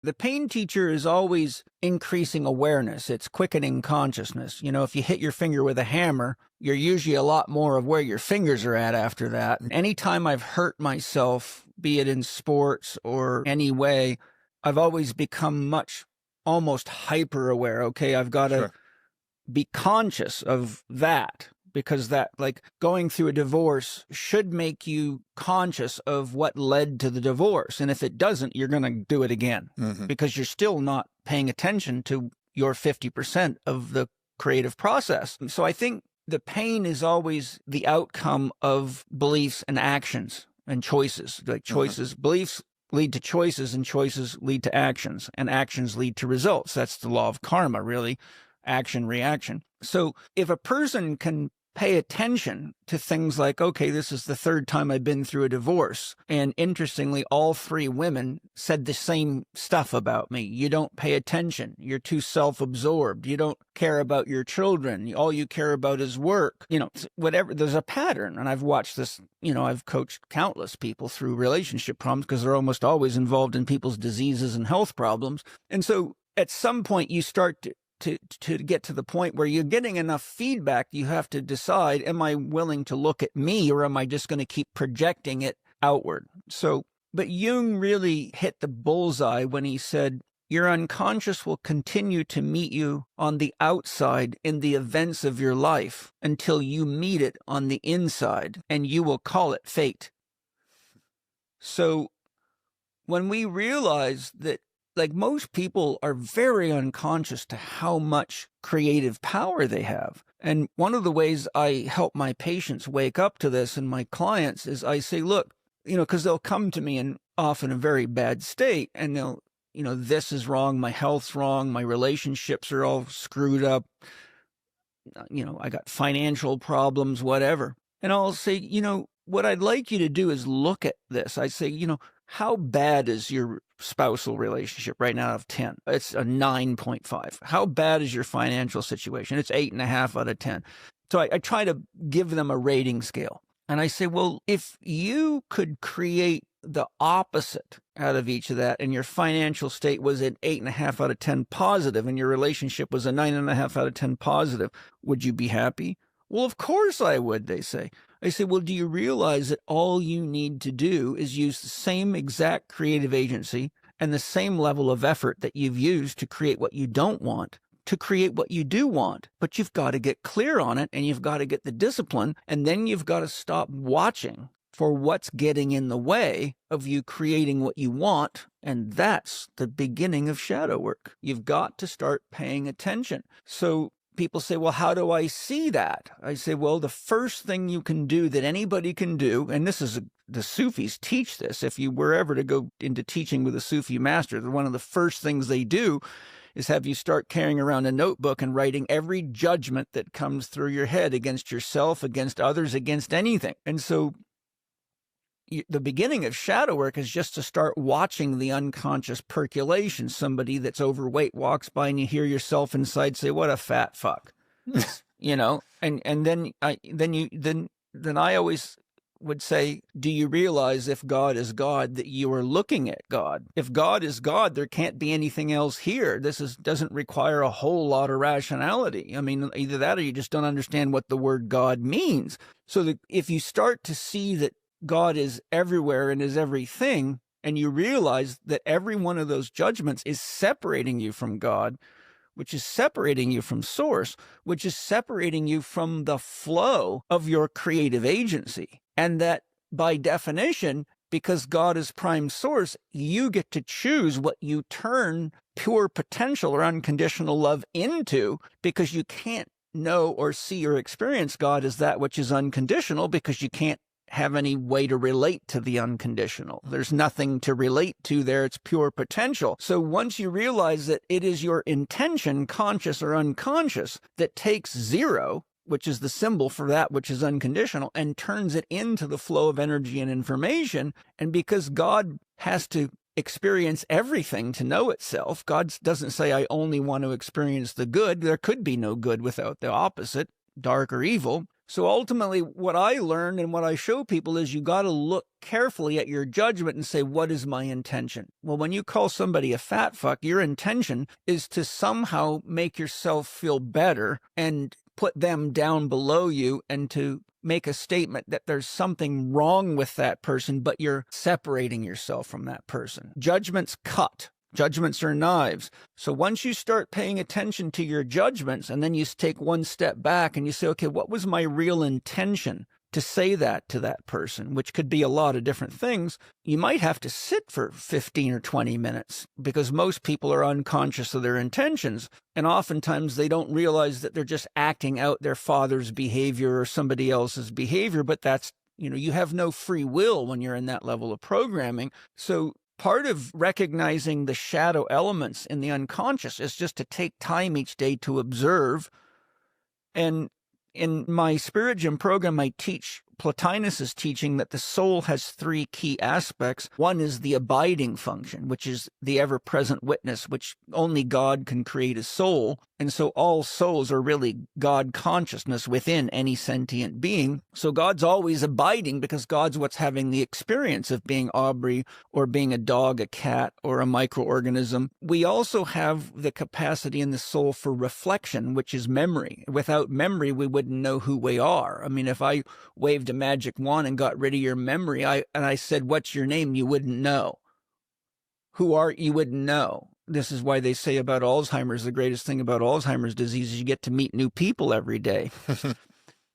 The pain teacher is always increasing awareness. It's quickening consciousness. You know, if you hit your finger with a hammer, you're usually a lot more of where your fingers are at after that. Anytime I've hurt myself, be it in sports or any way, I've always become almost hyper aware. Okay, I've got to be conscious of that, because that, like, going through a divorce should make you conscious of what led to the divorce. And if it doesn't, you're going to do it again because you're still not paying attention to your 50% of the creative process. So I think the pain is always the outcome of beliefs and actions and choices. Like choices, beliefs lead to choices, and choices lead to actions, and actions lead to results. That's the law of karma, really. Action, reaction. So if a person can pay attention to things like, okay, this is the third time I've been through a divorce. And interestingly, all three women said the same stuff about me. You don't pay attention. You're too self-absorbed. You don't care about your children. All you care about is work. You know, whatever. There's a pattern. And I've watched this, you know, I've coached countless people through relationship problems because they're almost always involved in people's diseases and health problems. And so at some point you start to get to the point where you're getting enough feedback, you have to decide, am I willing to look at me, or am I just going to keep projecting it outward? So, but Jung really hit the bullseye when he said, your unconscious will continue to meet you on the outside in the events of your life until you meet it on the inside, and you will call it fate. So when we realize that, like, most people are very unconscious to how much creative power they have. And one of the ways I help my patients wake up to this, and my clients, is I say, look, you know, because they'll come to me in often a very bad state, and they'll, you know, this is wrong, my health's wrong, my relationships are all screwed up, you know, I got financial problems, whatever. And I'll say, you know, what I'd like you to do is look at this. I say, you know, how bad is your spousal relationship right now out of 10? It's a 9.5. How bad is your financial situation? It's 8.5 out of 10. So I try to give them a rating scale. And I say, well, if you could create the opposite out of each of that, and your financial state was an 8.5 out of 10 positive, and your relationship was a 9.5 out of 10 positive, would you be happy? Well, of course I would, they say. I say, well, do you realize that all you need to do is use the same exact creative agency and the same level of effort that you've used to create what you don't want, to create what you do want? But you've got to get clear on it, and you've got to get the discipline, and then you've got to stop watching for what's getting in the way of you creating what you want. And that's the beginning of shadow work. You've got to start paying attention. So people say, well, how do I see that? I say, well, the first thing you can do that anybody can do, and this is, the Sufis teach this. If you were ever to go into teaching with a Sufi master, one of the first things they do is have you start carrying around a notebook and writing every judgment that comes through your head against yourself, against others, against anything. And so the beginning of shadow work is just to start watching the unconscious percolation. Somebody that's overweight walks by and you hear yourself inside say, what a fat fuck, you know? And then I always would say, do you realize if God is God that you are looking at God? If God is God, there can't be anything else here. Doesn't require a whole lot of rationality. I mean, either that or you just don't understand what the word God means. So that if you start to see that God is everywhere and is everything, and you realize that every one of those judgments is separating you from God, which is separating you from source, which is separating you from the flow of your creative agency. And that by definition, because God is prime source, you get to choose what you turn pure potential or unconditional love into, because you can't know or see or experience God as that which is unconditional, because you can't have any way to relate to the unconditional. There's nothing to relate to there. It's pure potential. So once you realize that it is your intention, conscious or unconscious, that takes zero, which is the symbol for that which is unconditional, and turns it into the flow of energy and information, and because God has to experience everything to know itself, God doesn't say, I only want to experience the good. There could be no good without the opposite, dark or evil. So ultimately, what I learned and what I show people is you got to look carefully at your judgment and say, what is my intention? Well, when you call somebody a fat fuck, your intention is to somehow make yourself feel better and put them down below you, and to make a statement that there's something wrong with that person, but you're separating yourself from that person. Judgments cut. Judgments are knives. So once you start paying attention to your judgments, and then you take one step back and you say, okay, what was my real intention to say that to that person, which could be a lot of different things, you might have to sit for 15 or 20 minutes, because most people are unconscious of their intentions. And oftentimes they don't realize that they're just acting out their father's behavior or somebody else's behavior, but that's, you have no free will when you're in that level of programming. So part of recognizing the shadow elements in the unconscious is just to take time each day to observe. And in my Spirit Gym program, I teach Plotinus's teaching that the soul has three key aspects. One is the abiding function, which is the ever-present witness, which only God can create a soul. And so all souls are really God consciousness within any sentient being. So God's always abiding, because God's what's having the experience of being Aubrey, or being a dog, a cat, or a microorganism. We also have the capacity in the soul for reflection, which is memory. Without memory, we wouldn't know who we are. I mean, if I waved a magic wand and got rid of your memory, and I said, what's your name? You wouldn't know. Who are you? Wouldn't know. This is why they say about Alzheimer's, the greatest thing about Alzheimer's disease is you get to meet new people every day.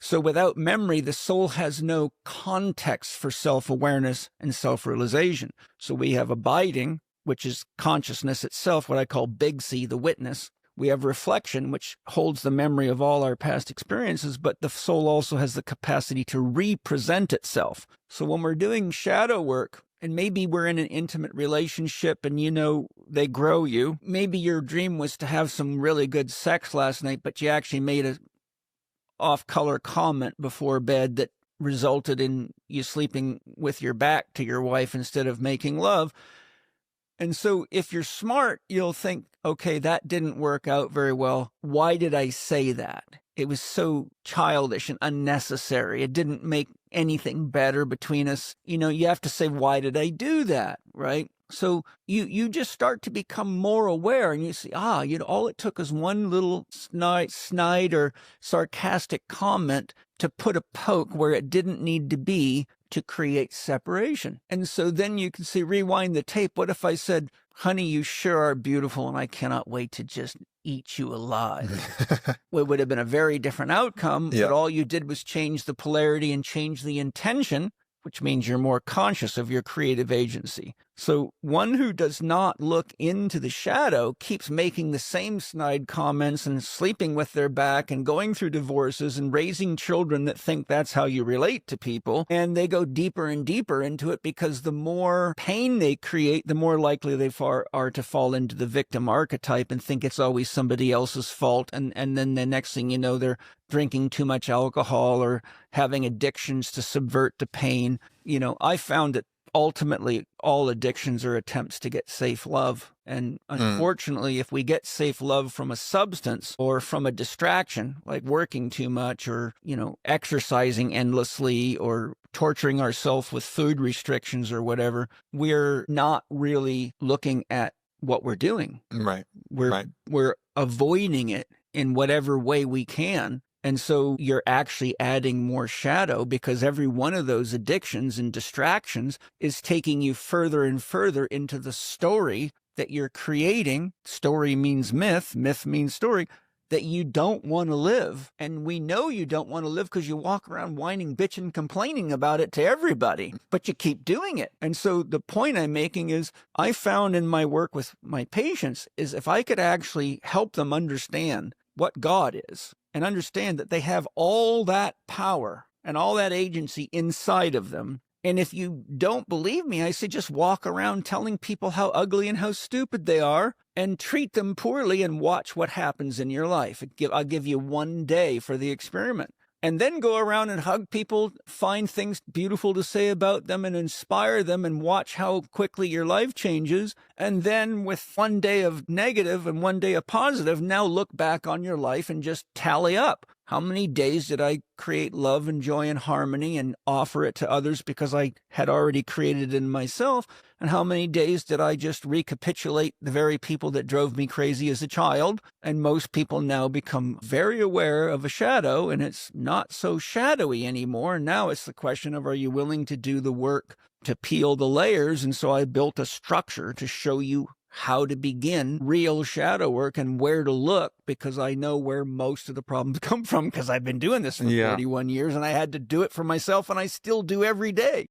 So without memory, the soul has no context for self-awareness and self-realization. So we have abiding, which is consciousness itself, what I call Big C, the witness. We have reflection, which holds the memory of all our past experiences, but the soul also has the capacity to represent itself. So when we're doing shadow work, and maybe we're in an intimate relationship and, they grow you. Maybe your dream was to have some really good sex last night, but you actually made a off-color comment before bed that resulted in you sleeping with your back to your wife instead of making love. And so if you're smart, you'll think, okay, that didn't work out very well. Why did I say that? It was so childish and unnecessary. It didn't make anything better between us. You have to say, why did I do that? Right? So you just start to become more aware, and you see, all it took is one little snide or sarcastic comment to put a poke where it didn't need to be, to create separation. And so then you can see, rewind the tape. What if I said, honey, you sure are beautiful, and I cannot wait to just eat you alive? Well, it would have been a very different outcome, but all you did was change the polarity and change the intention, which means you're more conscious of your creative agency. So one who does not look into the shadow keeps making the same snide comments and sleeping with their back and going through divorces and raising children that think that's how you relate to people. And they go deeper and deeper into it, because the more pain they create, the more likely they are to fall into the victim archetype and think it's always somebody else's fault. And then the next thing you know, they're drinking too much alcohol or having addictions to subvert the pain. I found that ultimately all addictions are attempts to get safe love. And unfortunately, if we get safe love from a substance or from a distraction, like working too much or, exercising endlessly or torturing ourselves with food restrictions or whatever, we're not really looking at what we're doing. Right. We're avoiding it in whatever way we can. And so you're actually adding more shadow, because every one of those addictions and distractions is taking you further and further into the story that you're creating. Story means myth, myth means story, that you don't want to live. And we know you don't want to live because you walk around whining, bitching, complaining about it to everybody, but you keep doing it. And so the point I'm making is, I found in my work with my patients is, if I could actually help them understand what God is, and understand that they have all that power and all that agency inside of them. And if you don't believe me, I say just walk around telling people how ugly and how stupid they are, and treat them poorly, and watch what happens in your life. I'll give you one day for the experiment. And then go around and hug people, find things beautiful to say about them and inspire them, and watch how quickly your life changes. And then with one day of negative and one day of positive, now look back on your life and just tally up. How many days did I create love and joy and harmony and offer it to others because I had already created it in myself? And how many days did I just recapitulate the very people that drove me crazy as a child? And most people now become very aware of a shadow, and it's not so shadowy anymore. Now it's the question of, are you willing to do the work to peel the layers? And so I built a structure to show you how to begin real shadow work and where to look, because I know where most of the problems come from, because I've been doing this for 41 years and I had to do it for myself, and I still do every day.